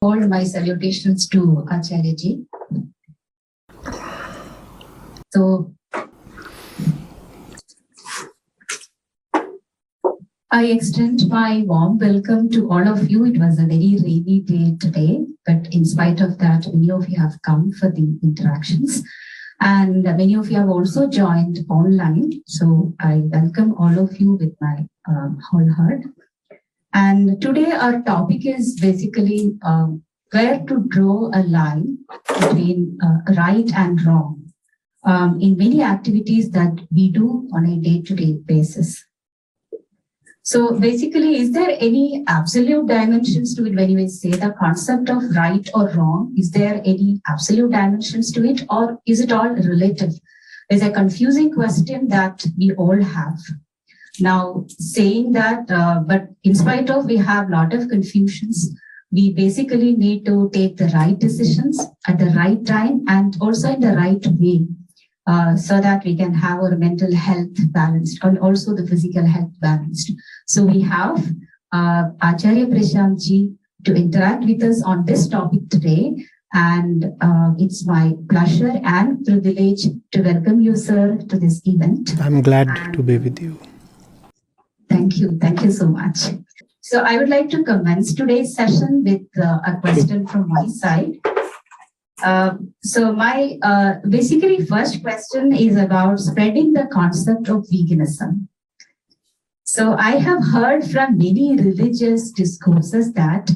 All my salutations to Acharya ji. So, I extend my warm welcome to all of you. It was a very rainy day today, but in spite of that, many of you have come for the interactions. And many of you have also joined online. So I welcome all of you with my whole heart. And today our topic is basically where to draw a line between right and wrong in many activities that we do on a day-to-day basis. So basically, is there any absolute dimensions to it when you say the concept of right or wrong? Is there any absolute dimensions to it, or is it all relative? It's a confusing question that we all have. Now, saying that, but in spite of we have a lot of confusions, we basically need to take the right decisions at the right time and also in the right way. So that we can have our mental health balanced and also the physical health balanced. So we have Acharya Prashant ji to interact with us on this topic today. And it's my pleasure and privilege to welcome you, sir, to this event. I'm glad to be with you. Thank you. Thank you so much. So I would like to commence today's session with a question from my side. So my basically first question is about spreading the concept of veganism. So I have heard from many religious discourses that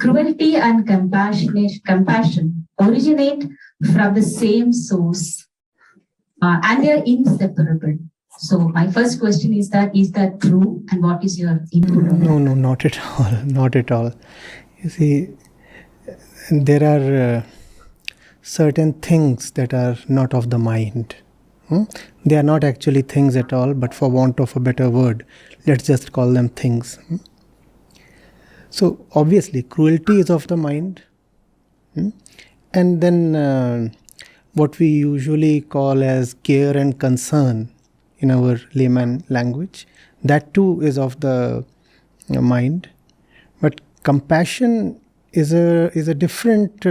cruelty and compassion originate from the same source and they are inseparable. So my first question is that true, and what is your input on No, not at all. Not at all. You see, there are certain things that are not of the mind. They are not actually things at all, but for want of a better word, let's just call them things. So obviously, cruelty is of the mind. And then what we usually call as care and concern in our layman language, that too is of the mind. But compassion is a different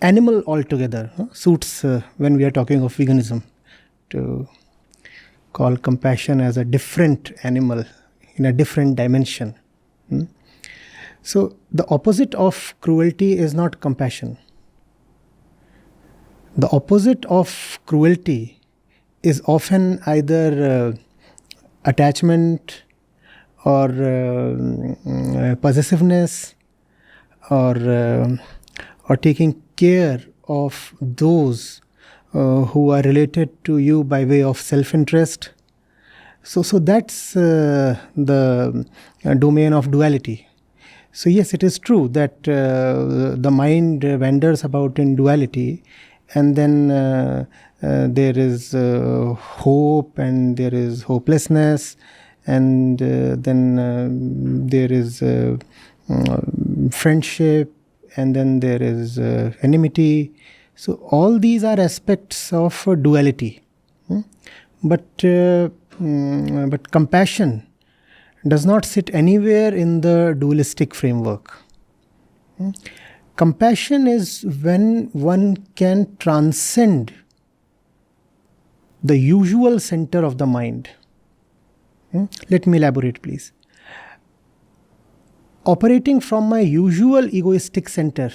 animal altogether. Suits when we are talking of veganism to call compassion as a different animal in a different dimension. So the opposite of cruelty is not compassion. The opposite of cruelty is often either attachment or possessiveness or taking care of those who are related to you by way of self-interest. So that's the domain of duality. So yes, it is true that the mind wanders about in duality, and then there is hope and there is hopelessness, and then there is friendship, and then there is enmity. So all these are aspects of duality. But compassion does not sit anywhere in the dualistic framework. Compassion is when one can transcend the usual center of the mind. Let me elaborate, please. Operating from my usual egoistic center,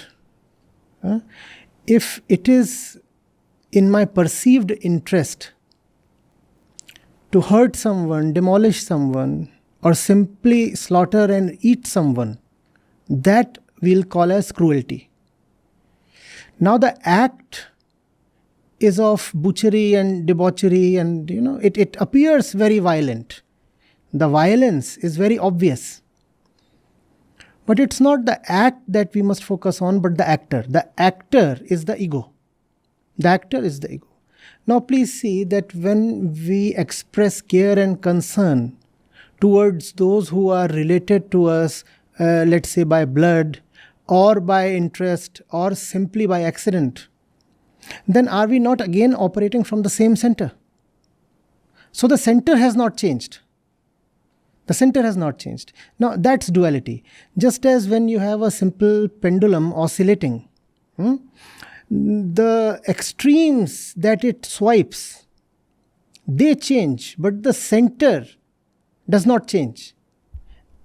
if it is in my perceived interest to hurt someone, demolish someone, or simply slaughter and eat someone, that we'll call as cruelty. Now the act is of butchery and debauchery, and it appears very violent. The violence is very obvious. But it's not the act that we must focus on, but the actor. The actor is the ego. The actor is the ego. Now please see that when we express care and concern towards those who are related to us, let's say by blood or by interest or simply by accident, then are we not again operating from the same center? So the center has not changed. The center has not changed. Now, that's duality. Just as when you have a simple pendulum oscillating, the extremes that it swipes, they change, but the center does not change.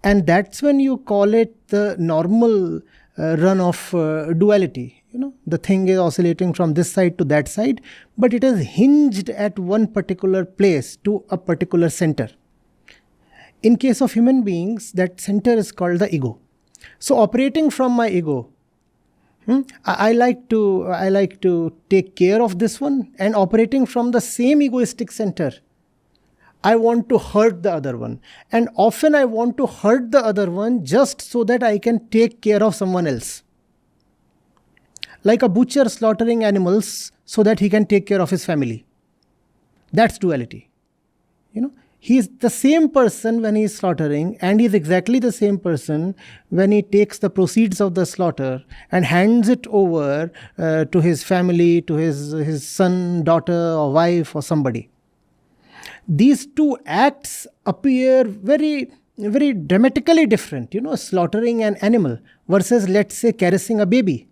And that's when you call it the normal run of duality. The thing is oscillating from this side to that side, but it is hinged at one particular place to a particular center. In case of human beings, that center is called the ego. So operating from my ego, I like to take care of this one, and operating from the same egoistic center, I want to hurt the other one. And often I want to hurt the other one just so that I can take care of someone else. Like a butcher slaughtering animals so that he can take care of his family. That's duality. He is the same person when he is slaughtering, and he is exactly the same person when he takes the proceeds of the slaughter and hands it over to his family, to his son, daughter, or wife, or somebody. These two acts appear very, very dramatically different. Slaughtering an animal versus, let's say, caressing a baby.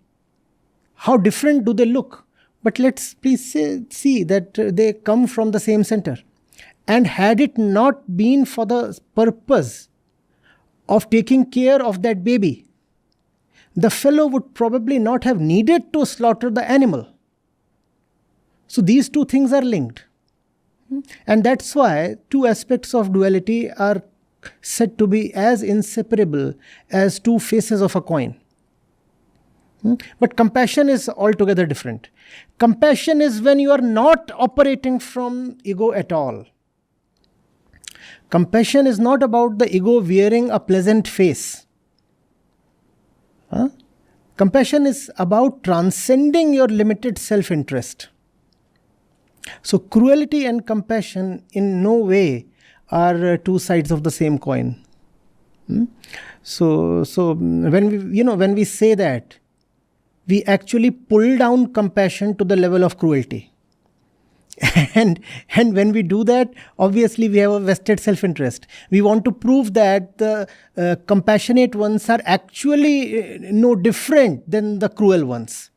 How different do they look? But let's please see that they come from the same center. And had it not been for the purpose of taking care of that baby, the fellow would probably not have needed to slaughter the animal. So these two things are linked. And that's why two aspects of duality are said to be as inseparable as two faces of a coin. But compassion is altogether different. Compassion is when you are not operating from ego at all. Compassion is not about the ego wearing a pleasant face. Compassion is about transcending your limited self-interest. So cruelty and compassion in no way are two sides of the same coin. So when we say that, we actually pull down compassion to the level of cruelty. And when we do that, obviously we have a vested self-interest. We want to prove that the compassionate ones are actually no different than the cruel ones.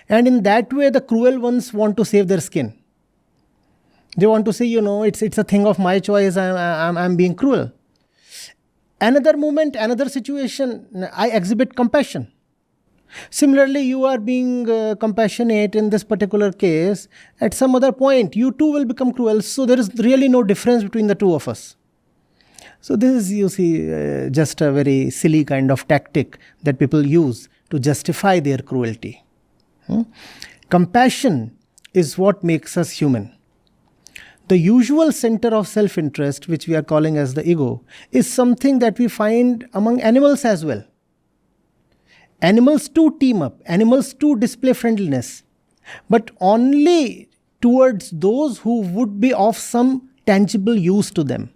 And in that way, the cruel ones want to save their skin. They want to say, it's a thing of my choice, I'm being cruel. Another moment, another situation, I exhibit compassion. Similarly, you are being compassionate in this particular case. At some other point, you too will become cruel. So there is really no difference between the two of us. So this is, you see, just a very silly kind of tactic that people use to justify their cruelty. Compassion is what makes us human. The usual center of self-interest, which we are calling as the ego, is something that we find among animals as well. Animals too team up. Animals too display friendliness. But only towards those who would be of some tangible use to them.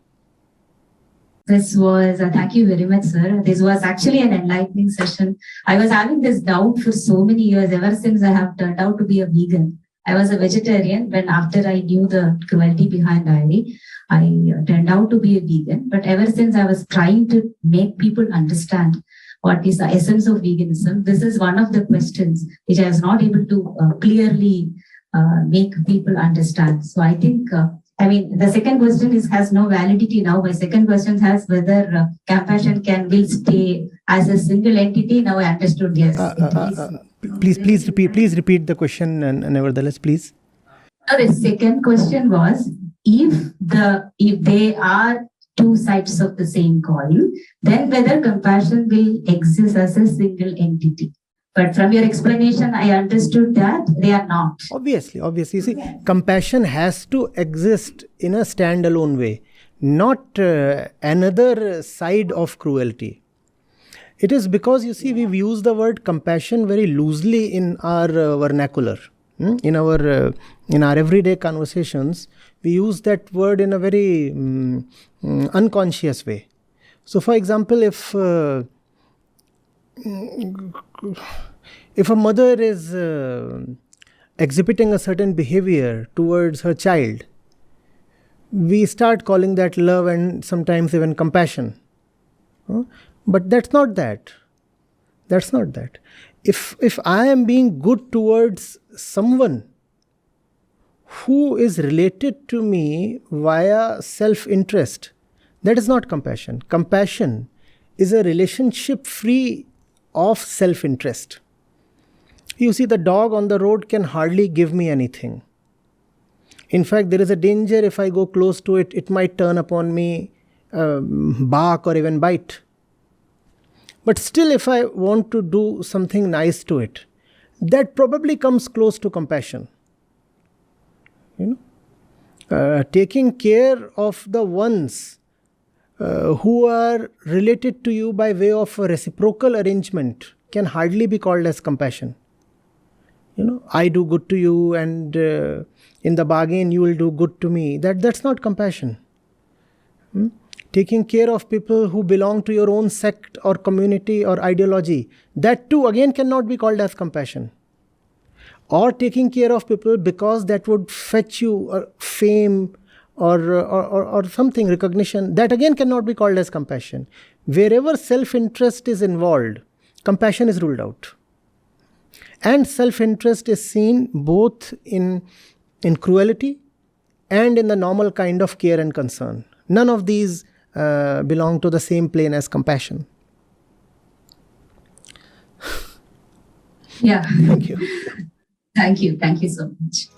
This was, thank you very much, sir. This was actually an enlightening session. I was having this doubt for so many years, ever since I have turned out to be a vegan. I was a vegetarian when after I knew the cruelty behind dairy, I turned out to be a vegan. But ever since I was trying to make people understand what is the essence of veganism, this is one of the questions which I was not able to clearly make people understand. So I think, the second question has no validity now. My second question has whether compassion will stay as a single entity. Now I understood, yes. Please repeat the question, and nevertheless, please. Now the second question was, if they are two sides of the same coin, then whether compassion will exist as a single entity. But from your explanation, I understood that they are not. Obviously. You see, compassion has to exist in a standalone way, not another side of cruelty. It is because, you see, we've used the word compassion very loosely in our vernacular. In our everyday conversations, we use that word in a very unconscious way. So, for example, if a mother is exhibiting a certain behavior towards her child, we start calling that love and sometimes even compassion. But that's not that. That's not that. If I am being good towards someone who is related to me via self-interest, that is not compassion. Compassion is a relationship free of self-interest. You see, the dog on the road can hardly give me anything. In fact, there is a danger if I go close to it, it might turn upon me, bark or even bite. But still, if I want to do something nice to it, that probably comes close to compassion. Taking care of the ones who are related to you by way of a reciprocal arrangement can hardly be called as compassion. I do good to you, and in the bargain you will do good to me. That's not compassion. Taking care of people who belong to your own sect or community or ideology, that too again cannot be called as compassion. Or taking care of people because that would fetch you fame or something, recognition, that again cannot be called as compassion. Wherever self-interest is involved, compassion is ruled out. And self-interest is seen both in cruelty and in the normal kind of care and concern. None of these belong to the same plane as compassion. Yeah. Thank you. Thank you. Thank you so much.